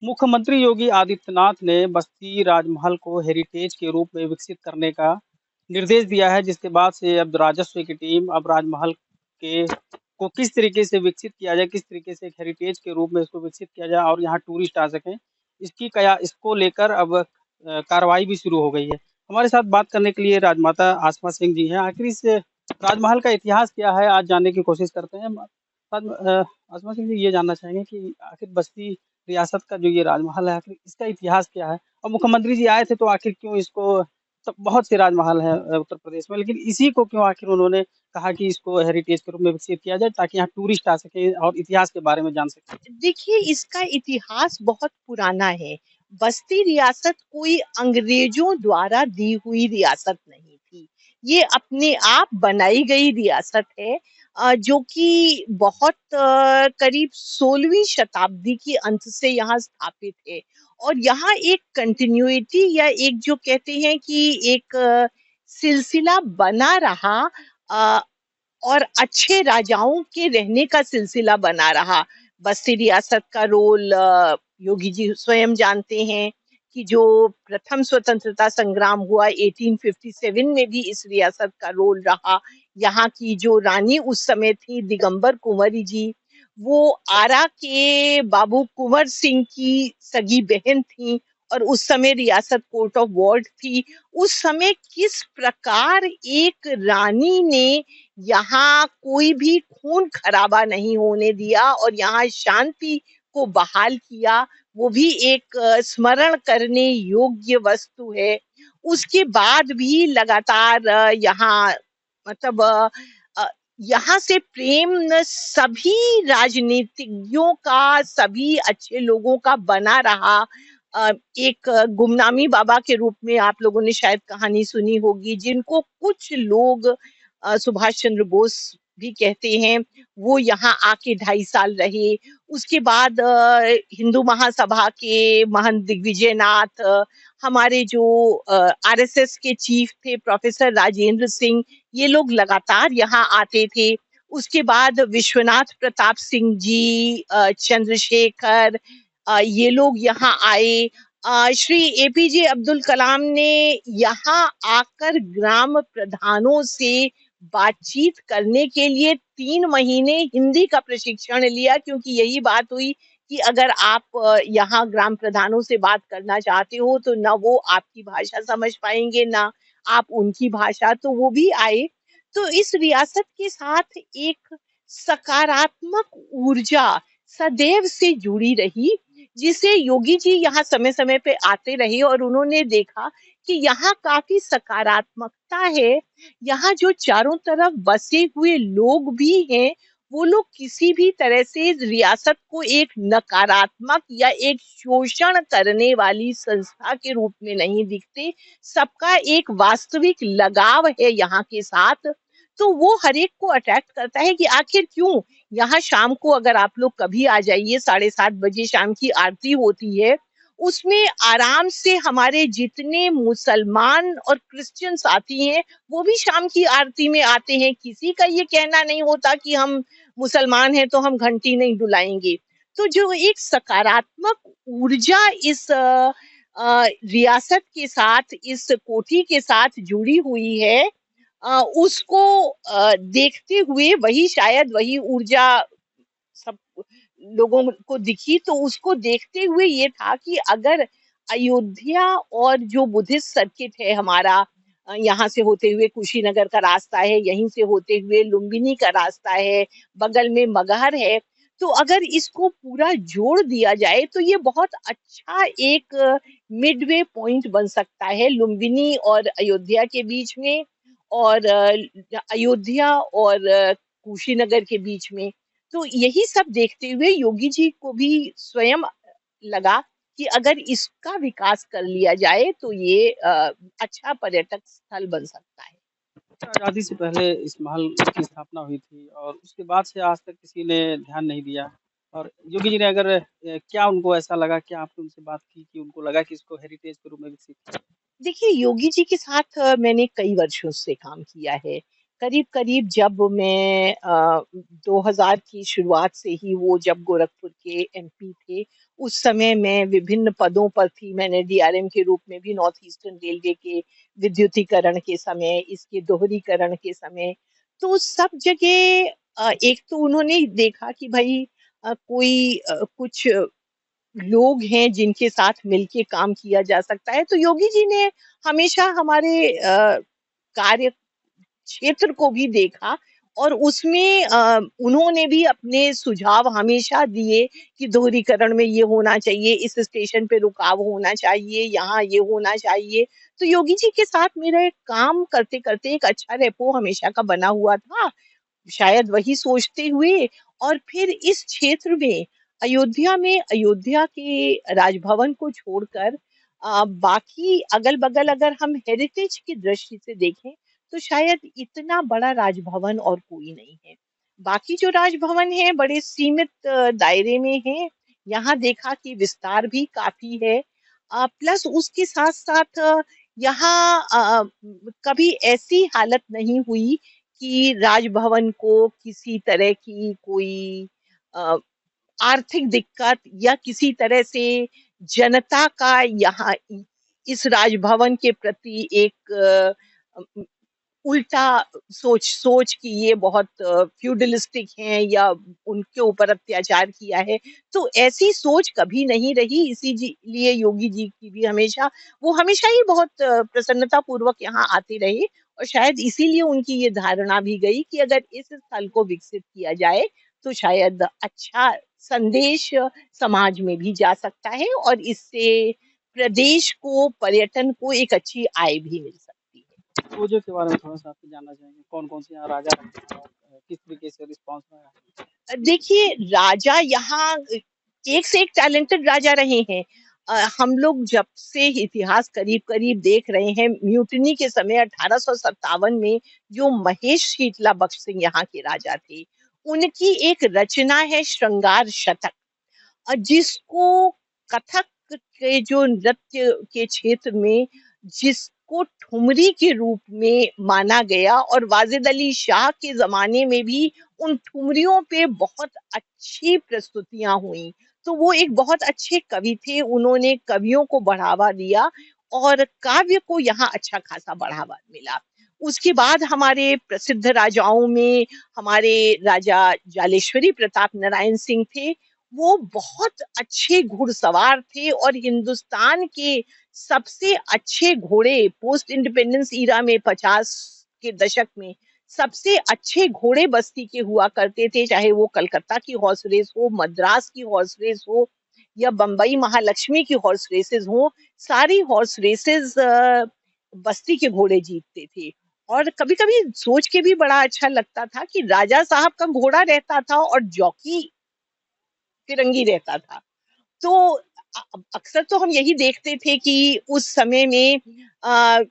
मुख्यमंत्री योगी आदित्यनाथ ने बस्ती राजमहल को हेरिटेज के रूप में विकसित करने का निर्देश दिया है, जिसके बाद से अब राजस्व की टीम अब राजमहल के को किस तरीके से विकसित किया जाए, किस तरीके से एक हेरिटेज के रूप में इसको विकसित किया जाए और यहाँ टूरिस्ट आ सकें, इसको लेकर अब कार्रवाई भी शुरू हो गई है। हमारे साथ बात करने के लिए राजमाता आसमा सिंह जी हैं। आखिर इस राजमहल का इतिहास क्या है, आज जानने की कोशिश करते हैं। आसमा सिंह जी, ये जानना चाहेंगे कि आखिर बस्ती रियासत का जो ये राजमहल है, आखिर इसका इतिहास क्या है? और मुख्यमंत्री जी आए थे तो आखिर क्यों इसको, तो बहुत से राजमहल हैं उत्तर प्रदेश में, लेकिन इसी को क्यों आखिर उन्होंने कहा कि इसको हेरिटेज के रूप में विकसित किया जाए ताकि यहाँ टूरिस्ट आ सके और इतिहास के बारे में जान सके? देखिए, इसका इतिहास बहुत पुराना है। बस्ती रियासत कोई अंग्रेजों द्वारा दी हुई रियासत नहीं थी। ये अपने आप बनाई गई रियासत है, जो कि बहुत करीब 16वीं शताब्दी के अंत से यहाँ स्थापित है। और यहाँ एक कंटिन्यूटी या एक जो कहते हैं कि एक सिलसिला बना रहा, अ, और अच्छे राजाओं के रहने का सिलसिला बना रहा। बस्ती रियासत का रोल योगी जी स्वयं जानते हैं कि जो प्रथम स्वतंत्रता संग्राम हुआ 1857 में भी इस रियासत का रोल रहा। यहाँ की जो रानी उस समय थी दिगंबर कुंवरी जी, वो आरा के बाबू कुंवर सिंह की सगी बहन थी और उस समय रियासत कोर्ट ऑफ वार्ड थी। उस समय किस प्रकार एक रानी ने यहाँ कोई भी खून खराबा नहीं होने दिया और यहाँ शांति को बहाल किया, वो भी एक स्मरण करने योग्य वस्तु है। उसके बाद भी लगातार यहाँ मतलब अ, यहाँ से प्रेम न सभी राजनीतिज्ञों का, सभी अच्छे लोगों का बना रहा। एक गुमनामी बाबा के रूप में आप लोगों ने शायद कहानी सुनी होगी, जिनको कुछ लोग सुभाष चंद्र बोस भी कहते हैं, वो यहाँ आके 2.5 साल रहे। उसके बाद हिंदू महासभा के महंत दिग्विजयनाथ, हमारे जो आरएसएस के चीफ थे प्रोफेसर राजेंद्र सिंह, ये लोग लगातार यहाँ आते थे। उसके बाद विश्वनाथ प्रताप सिंह जी, चंद्रशेखर, ये लोग यहाँ आए। श्री एपीजे अब्दुल कलाम ने यहाँ आकर ग्राम प्रधानों से बातचीत करने के लिए 3 महीने हिंदी का प्रशिक्षण लिया, क्योंकि यही बात हुई कि अगर आप यहाँ ग्राम प्रधानों से बात करना चाहते हो तो ना वो आपकी भाषा समझ पाएंगे ना आप उनकी भाषा, तो वो भी आए। तो इस रियासत के साथ एक सकारात्मक ऊर्जा सदैव से जुड़ी रही, जिसे योगी जी यहाँ समय समय पे आते रहे और उन्होंने देखा कि यहाँ काफी सकारात्मकता है। यहाँ जो चारों तरफ बसे हुए लोग भी हैं, वो लोग किसी भी तरह से रियासत को एक नकारात्मक या एक शोषण करने वाली संस्था के रूप में नहीं दिखते। सबका एक वास्तविक लगाव है यहाँ के साथ। तो वो हर एक को अट्रैक्ट करता है कि आखिर क्यों यहाँ शाम को अगर आप लोग कभी आ जाइए, 7:30 बजे शाम की आरती होती है, उसमें आराम से हमारे जितने मुसलमान और क्रिश्चियन साथी हैं वो भी शाम की आरती में आते हैं। किसी का ये कहना नहीं होता कि हम मुसलमान हैं तो हम घंटी नहीं डुलाएंगे। तो जो एक सकारात्मक ऊर्जा इस रियासत के साथ, इस कोठी के साथ जुड़ी हुई है, उसको देखते हुए वही शायद वही ऊर्जा सब लोगों को दिखी। तो उसको देखते हुए ये था कि अगर अयोध्या और जो बुद्धिस्ट सर्किट है हमारा, यहाँ से होते हुए कुशीनगर का रास्ता है, यहीं से होते हुए लुम्बिनी का रास्ता है, बगल में मगहर है, तो अगर इसको पूरा जोड़ दिया जाए तो ये बहुत अच्छा एक मिडवे पॉइंट बन सकता है लुम्बिनी और अयोध्या के बीच में, और अयोध्या और कुशीनगर के बीच में। तो यही सब देखते हुए योगी जी को भी स्वयं लगा कि अगर इसका विकास कर लिया जाए तो ये अच्छा पर्यटक स्थल बन सकता है। आज़ादी से पहले इस महल की स्थापना हुई थी और उसके बाद से आज तक किसी ने ध्यान नहीं दिया। और योगी जी ने अगर क्या उनको ऐसा लगा, क्या आपने उनसे बात की कि उनको लगा कि इसको हेरिटेज के रूप में विकसित किया? देखिए, योगी जी के साथ मैंने कई वर्षों से काम किया है। करीब करीब जब मैं 2000 की शुरुआत से ही वो जब गोरखपुर के एमपी थे, उस समय मैं विभिन्न पदों पर थी। मैंने डीआरएम के रूप में भी नॉर्थ ईस्टर्न रेलवे के विद्युतीकरण के समय, इसके दोहरीकरण के समय, तो सब जगह एक तो उन्होंने देखा कि भाई कोई कुछ लोग हैं जिनके साथ मिलके काम किया जा सकता है। तो योगी जी ने हमेशा हमारे कार्य क्षेत्र को भी देखा और उसमें उन्होंने भी अपने सुझाव हमेशा दिए कि दोहरीकरण में ये होना चाहिए, इस स्टेशन पे रुकाव होना चाहिए, यहाँ ये होना चाहिए। तो योगी जी के साथ मेरा एक काम करते करते एक अच्छा रेपो हमेशा का बना हुआ था। शायद वही सोचते हुए और फिर इस क्षेत्र में अयोध्या के राजभवन को छोड़कर बाकी अगल बगल अगर हम हेरिटेज की दृष्टि से देखें तो शायद इतना बड़ा राजभवन और कोई नहीं है। बाकी जो राजभवन है बड़े सीमित दायरे में है। यहाँ देखा कि विस्तार भी काफी है। प्लस उसके साथ साथ यहाँ कभी ऐसी हालत नहीं हुई कि राजभवन को किसी तरह की कोई अ, आर्थिक दिक्कत या किसी तरह से जनता का यहाँ इस राजभवन के प्रति एक उल्टा सोच सोच कि ये बहुत फ्यूडलिस्टिक हैं या उनके ऊपर अत्याचार किया है। तो ऐसी सोच कभी नहीं रही। इसीलिए योगी जी की भी वो हमेशा ही बहुत प्रसन्नता पूर्वक यहाँ आते रहे और शायद इसीलिए उनकी ये धारणा भी गई कि अगर इस स्थल को विकसित किया जाए तो शायद अच्छा संदेश समाज में भी जा सकता है और इससे प्रदेश को, पर्यटन को एक अच्छी आय भी मिल सकती है। पूजा के बारे में थोड़ा-सा आपसे जानना चाहेंगे, कौन-कौन से यहाँ राजा रहे हैं और किस तरीके से रिस्पॉन्स रहा है? देखिए, राजा यहाँ एक से एक टैलेंटेड राजा रहे हैं। हम लोग जब से इतिहास करीब करीब देख रहे हैं, म्यूटिनी के समय 1857 में जो महेश शीतला बख्श सिंह यहाँ के राजा थे, उनकी एक रचना है श्रृंगार शतक, जिसको कथक के जो नृत्य के क्षेत्र में जिसको ठुमरी के रूप में माना गया और वाजिद अली शाह के जमाने में भी उन ठुमरियों पे बहुत अच्छी प्रस्तुतियां हुई। तो वो एक बहुत अच्छे कवि थे, उन्होंने कवियों को बढ़ावा दिया और काव्य को यहाँ अच्छा खासा बढ़ावा मिला। उसके बाद हमारे प्रसिद्ध राजाओं में हमारे राजा जालेश्वरी प्रताप नारायण सिंह थे। वो बहुत अच्छे घुड़सवार थे और हिंदुस्तान के सबसे अच्छे घोड़े पोस्ट इंडिपेंडेंस ईरा में 50 के दशक में सबसे अच्छे घोड़े बस्ती के हुआ करते थे, चाहे वो कलकत्ता की हॉर्स रेस हो, मद्रास की हॉर्स रेस हो या बंबई महालक्ष्मी की हॉर्स रेसेस हो। सारी हॉर्स रेसेस बस्ती के घोड़े जीतते थे और कभी कभी सोच के भी बड़ा अच्छा लगता था कि राजा साहब का घोड़ा रहता था और जॉकी फिरंगी रहता था। तो अक्सर तो हम यही देखते थे कि उस समय में अ,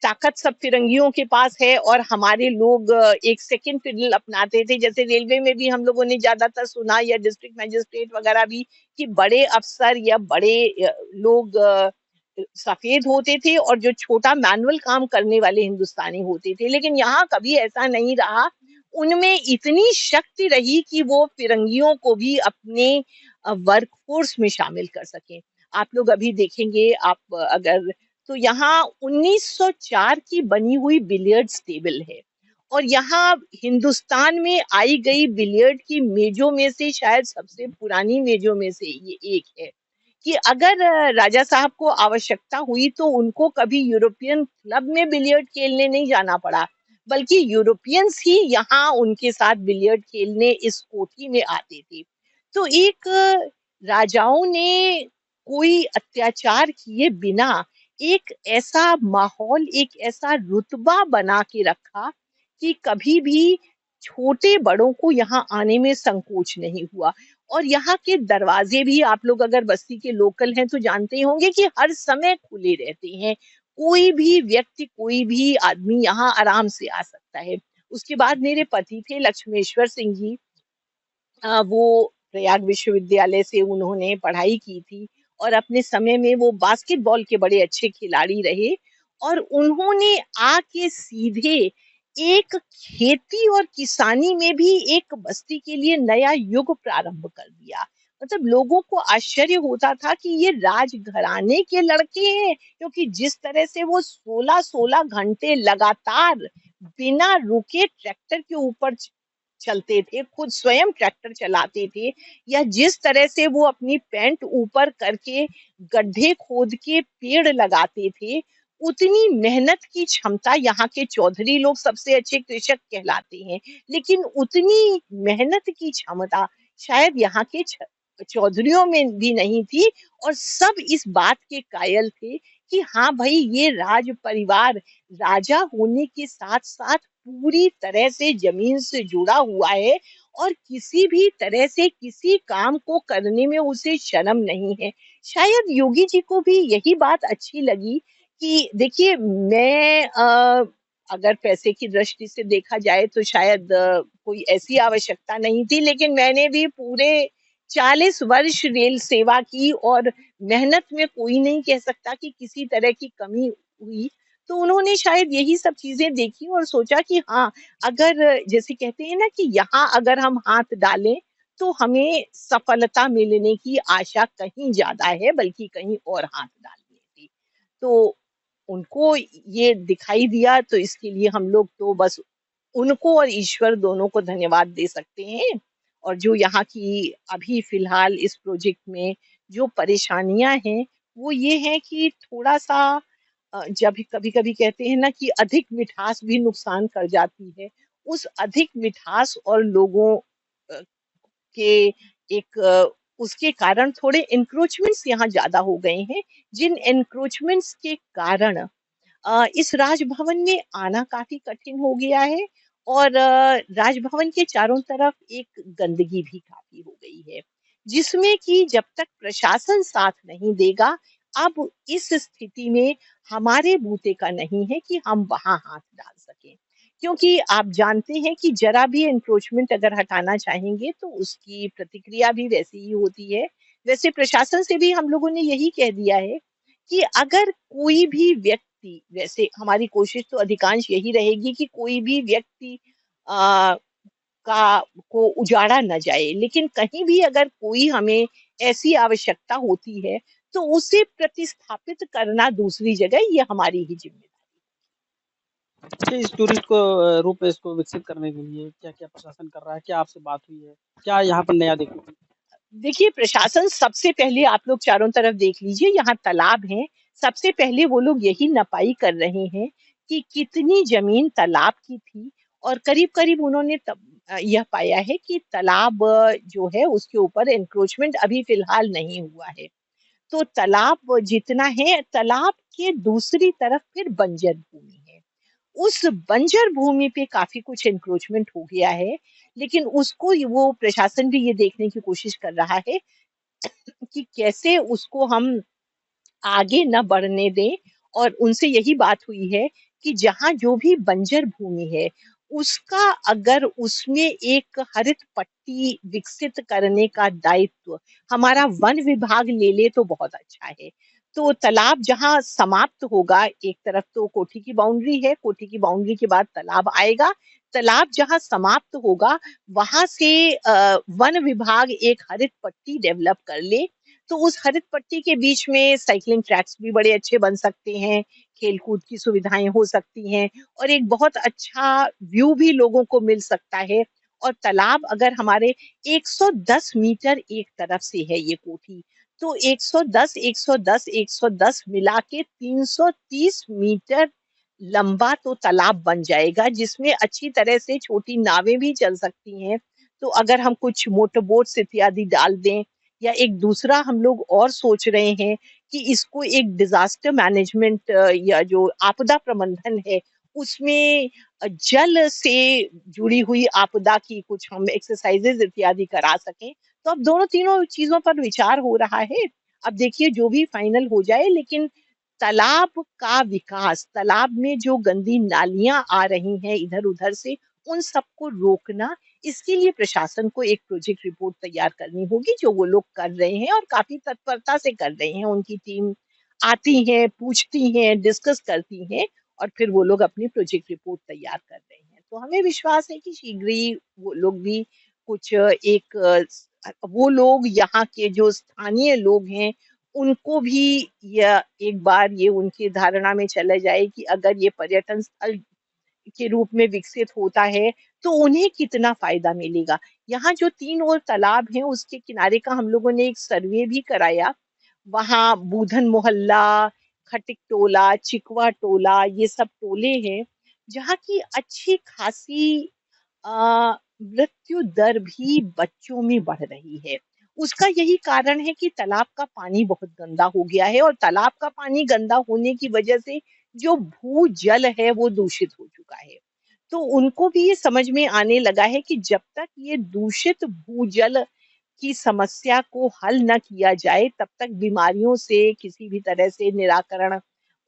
ताकत सब फिरंगियों के पास है और हमारे लोग एक सेकंड फिडल अपनाते थे। जैसे रेलवे में भी हम लोगों ने ज्यादातर सुना या डिस्ट्रिक्ट मैजिस्ट्रेट वगैरह भी कि बड़े अफसर या बड़े लोग सफेद होते थे और जो छोटा मैनुअल काम करने वाले हिंदुस्तानी होते थे। लेकिन यहाँ कभी ऐसा नहीं रहा। उनमें इतनी शक्ति रही कि वो फिरंगियों को भी अपने वर्कफोर्स में शामिल कर सकें। आप लोग अभी देखेंगे, आप अगर तो यहाँ 1904 की बनी हुई बिलियर्ड्स टेबल है और यहाँ हिंदुस्तान में आई गई बिलियर्ड की मेजों में से शायद सबसे पुरानी मेजों में से ये एक है कि अगर राजा साहब को आवश्यकता हुई तो उनको कभी यूरोपियन क्लब में बिलियर्ड खेलने नहीं जाना पड़ा, बल्कि यूरोपियंस ही यहाँ उनके साथ बिलियर्ड खेलने इस कोठी में आते थे। तो एक राजाओं ने कोई अत्याचार किए बिना एक ऐसा माहौल, एक ऐसा रुतबा बना के रखा कि कभी भी छोटे बड़ों को यहाँ आने में संकोच नहीं हुआ। और यहाँ के दरवाजे भी आप लोग अगर बस्ती के लोकल हैं तो जानते ही होंगे कि हर समय खुले रहते हैं। कोई भी व्यक्ति, कोई भी आदमी यहाँ आराम से आ सकता है। उसके बाद मेरे पति थे लक्ष्मेश्वर सिंह जी, वो प्रयाग विश्वविद्यालय से उन्होंने पढ़ाई की थी और अपने समय में वो बास्केटबॉल के बड़े अच्छे खिलाड़ी रहे और उन्होंने आके सीधे एक खेती और किसानी में भी एक बस्ती के लिए नया युग प्रारंभ कर दिया। मतलब लोगों को आश्चर्य होता था कि ये राजघराने के लड़के हैं, क्योंकि जिस तरह से वो 16-16 घंटे लगातार बिना रुके ट्रैक्टर के ऊपर चलते थे, खुद स्वयं ट्रैक्टर चलाते थे, या जिस तरह से वो अपनी पैंट ऊपर करके गड्ढे खोद के पेड़ लगाते थे, उतनी मेहनत की क्षमता यहाँ के चौधरी लोग सबसे अच्छे कृषक कहलाते हैं, लेकिन उतनी मेहनत की क्षमता शायद यहाँ के चौधरियों में भी नहीं थी। और सब इस बात के कायल थे कि हाँ भाई, ये राज परिवार राजा होने के साथ साथ पूरी तरह से जमीन से जुड़ा हुआ है, और किसी भी तरह से किसी काम को करने में उसे शर्म नहीं है। शायद योगी जी को भी यही बात अच्छी लगी कि देखिए, मैं अगर पैसे की दृष्टि से देखा जाए तो शायद कोई ऐसी आवश्यकता नहीं थी, लेकिन मैंने भी पूरे 40 वर्ष रेल सेवा की, और मेहनत में कोई नहीं कह सकता कि किसी तरह की कमी हुई। तो उन्होंने शायद यही सब चीजें देखी और सोचा कि हाँ, अगर जैसे कहते हैं ना कि यहाँ अगर हम हाथ डालें तो हमें सफलता मिलने की आशा कहीं ज्यादा है, बल्कि कहीं और हाथ डालने की। तो उनको ये दिखाई दिया, तो इसके लिए हम लोग तो बस उनको और ईश्वर दोनों को धन्यवाद दे सकते हैं। और जो यहाँ की अभी फिलहाल इस प्रोजेक्ट में जो परेशानियां हैं, वो ये है कि थोड़ा सा जब कभी कभी कहते हैं ना कि अधिक मिठास भी नुकसान कर जाती है, उस अधिक मिठास और लोगों के एक उसके कारण थोड़े इंक्रोचमेंट्स यहाँ ज्यादा हो गए हैं, जिन इंक्रोचमेंट्स के कारण इस राजभवन में आना काफी कठिन हो गया है। और राजभवन के चारों तरफ एक गंदगी भी काफी हो गई है, जिसमें कि जब तक प्रशासन साथ नहीं देगा, अब इस स्थिति में हमारे बूते का नहीं है कि हम वहां हाथ डाल सकें। क्योंकि आप जानते हैं कि जरा भी एंक्रोचमेंट अगर हटाना चाहेंगे तो उसकी प्रतिक्रिया भी वैसी ही होती है। वैसे प्रशासन से भी हम लोगों ने यही कह दिया है कि अगर कोई भी व्यक्ति, वैसे हमारी कोशिश तो अधिकांश यही रहेगी कि कोई भी व्यक्ति आ, का को उजाड़ा न जाए, लेकिन कहीं भी अगर कोई हमें ऐसी आवश्यकता होती है तो उसे प्रतिस्थापित करना दूसरी जगह, ये हमारी ही जिम्मेदारी। अच्छा, इस टूरिस्ट को रूप में इसको विकसित करने के लिए क्या-क्या प्रशासन कर रहा है? क्या आपसे बात हुई है? क्या यहाँ पर नया देखने को देखिए, प्रशासन सबसे पहले आप लोग चारों तरफ देख लीजिए, यहाँ तालाब हैं। सबसे पहले वो लोग यही नपाई कर रहे हैं कि कितनी जमीन तालाब की थी, और करीब करीब उन्होंने यह पाया है कि तालाब जो है उसके ऊपर एंक्रोचमेंट अभी फिलहाल नहीं हुआ है। तो तालाब जितना है, तालाब के दूसरी तरफ फिर बंजर भूमि है। उस बंजर भूमि पे काफी कुछ एंक्रोचमेंट हो गया है, लेकिन उसको वो प्रशासन भी ये देखने की कोशिश कर रहा है कि कैसे उसको हम आगे न बढ़ने दें। और उनसे यही बात हुई है कि जहाँ जो भी बंजर भूमि है, उसका अगर उसमें एक हरित पट्टी विकसित करने का दायित्व हमारा वन विभाग ले ले तो बहुत अच्छा है। तो तालाब जहाँ समाप्त होगा, एक तरफ तो कोठी की बाउंड्री है, कोठी की बाउंड्री के बाद तालाब आएगा, तालाब जहाँ समाप्त होगा वहां से वन विभाग एक हरित पट्टी डेवलप कर ले, तो उस हरित पट्टी के बीच में साइकिलिंग ट्रैक्स भी बड़े अच्छे बन सकते हैं, खेलकूद की सुविधाएं हो सकती हैं, और एक बहुत अच्छा व्यू भी लोगों को मिल सकता है। और तालाब अगर हमारे 110 मीटर एक तरफ से है ये कोठी, तो 110 110 110 मिला के 330 मीटर लंबा तो तालाब बन जाएगा, जिसमें अच्छी तरह से छोटी नावें भी चल सकती हैं। तो अगर हम कुछ मोटर बोट्स इत्यादि डाल दें, या एक दूसरा हम लोग और सोच रहे हैं कि इसको एक डिजास्टर मैनेजमेंट या जो आपदा प्रबंधन है उसमें जल से जुड़ी हुई आपदा की कुछ हम एक्सरसाइजेज इत्यादि करा सकें। तो अब दोनों तीनों चीजों पर विचार हो रहा है। अब देखिए जो भी फाइनल हो जाए, लेकिन तालाब का विकास, तालाब में जो गंदी नालियां आ रही हैं इधर उधर से, उन सबको रोकना, इसके लिए प्रशासन को एक प्रोजेक्ट रिपोर्ट तैयार करनी होगी, जो वो लोग कर रहे हैं और काफी तत्परता से कर रहे हैं। उनकी टीम आती है, पूछती हैं, डिस्कस करती हैं, और फिर वो लोग अपनी प्रोजेक्ट रिपोर्ट तैयार कर रहे हैं। तो हमें विश्वास है कि शीघ्र ही वो लोग भी कुछ एक वो लोग यहाँ के जो स्थानीय लोग हैं उनको भी यह एक बार ये उनकी धारणा में चला जाए कि अगर ये पर्यटन स्थल के रूप में विकसित होता है तो उन्हें कितना फायदा मिलेगा। यहाँ जो 3 और तालाब हैं उसके किनारे का हम लोगों ने एक सर्वे भी कराया। वहाँ बूधन मोहल्ला, खटिक टोला, चिकवा टोला ये सब टोले हैं जहाँ की अच्छी खासी मृत्यु दर भी बच्चों में बढ़ रही है। उसका यही कारण है कि तालाब का पानी बहुत गंदा हो गया है और तालाब का पानी गंदा होने की वजह से जो भूजल है वो दूषित हो चुका है। तो उनको भी ये समझ में आने लगा है कि जब तक ये दूषित भूजल की समस्या को हल न किया जाए तब तक बीमारियों से किसी भी तरह से निराकरण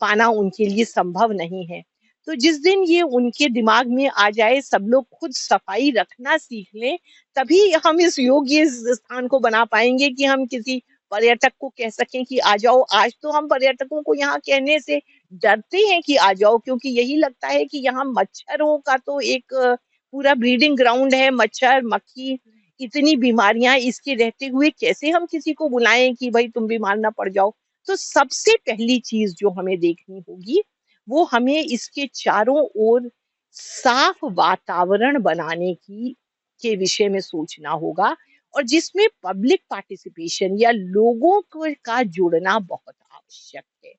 पाना उनके लिए संभव नहीं है। तो जिस दिन ये उनके दिमाग में आ जाए सब लोग खुद सफाई रखना सीख लें तभी हम इस योग्य इस स्थान को बना पाएंगे कि हम किसी पर्यटक को कह सकें कि आ जाओ। आज तो हम पर्यटकों को यहाँ कहने से डरते हैं कि आ जाओ क्योंकि यही लगता है कि यहाँ मच्छरों का तो एक पूरा ब्रीडिंग ग्राउंड है। मच्छर मक्खी इतनी बीमारियां इसके रहते हुए कैसे हम किसी को बुलाएं कि भाई तुम बीमार ना पड़ जाओ। तो सबसे पहली चीज जो हमें देखनी होगी वो हमें इसके चारों ओर साफ वातावरण बनाने की के विषय में सोचना होगा और जिसमें पब्लिक पार्टिसिपेशन या लोगों को का जुड़ना बहुत आवश्यक है।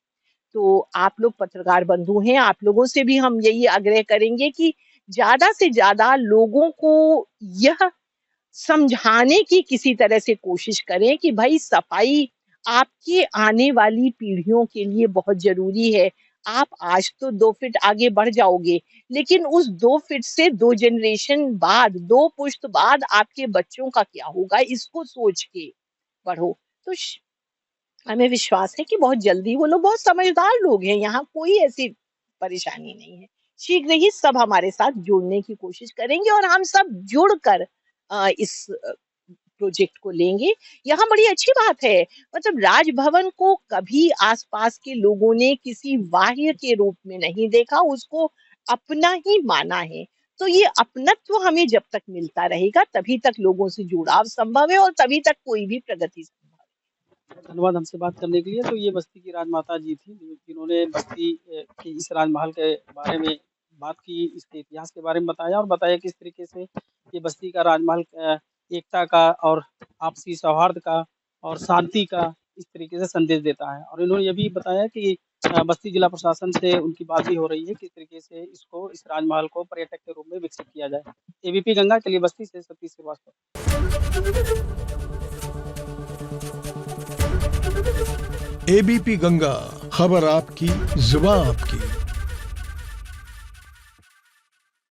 तो आप लोग पत्रकार बंधु हैं, आप लोगों से भी हम यही आग्रह करेंगे कि ज्यादा से ज्यादा लोगों को यह समझाने की किसी तरह से कोशिश करें कि भाई सफाई आपके आने वाली पीढ़ियों के लिए बहुत जरूरी है। आप आज तो 2 फीट आगे बढ़ जाओगे लेकिन उस 2 फीट से 2 जनरेशन बाद 2 पुश्त बाद आपके बच्चों का क्या होगा इसको सोच के बढ़ो। तो हमें विश्वास है कि बहुत जल्दी वो लोग बहुत समझदार लोग हैं। यहाँ कोई ऐसी परेशानी नहीं है। शीघ्र ही सब हमारे साथ जुड़ने की कोशिश करेंगे और हम सब जुड़कर इस प्रोजेक्ट को लेंगे। यहाँ बड़ी अच्छी बात है मतलब राजभवन को कभी आसपास के लोगों ने किसी बाह्य के रूप में नहीं देखा, उसको अपना ही माना है। तो ये अपनत्व हमें जब तक मिलता रहेगा तभी तक लोगों से जुड़ाव संभव है और तभी तक कोई भी प्रगति संभव है। धन्यवाद हमसे बात करने के लिए। तो ये बस्ती की राजमाता जी थी जिन्होंने बस्ती के इस राजमहल के बारे में बात की, इसके इतिहास के बारे में बताया और बताया किस तरीके से ये बस्ती का राजमहल एकता का और आपसी सौहार्द का और शांति का इस तरीके से संदेश देता है। और इन्होंने ये भी बताया कि बस्ती जिला प्रशासन से उनकी बात भी हो रही है किस तरीके से इस राजमहल को पर्यटक के रूप में विकसित किया जाए। एबीपी गंगा के लिए बस्ती से सतीश श्रीवास्तव। एबीपी गंगा, खबर आपकी, जुबान आपकी।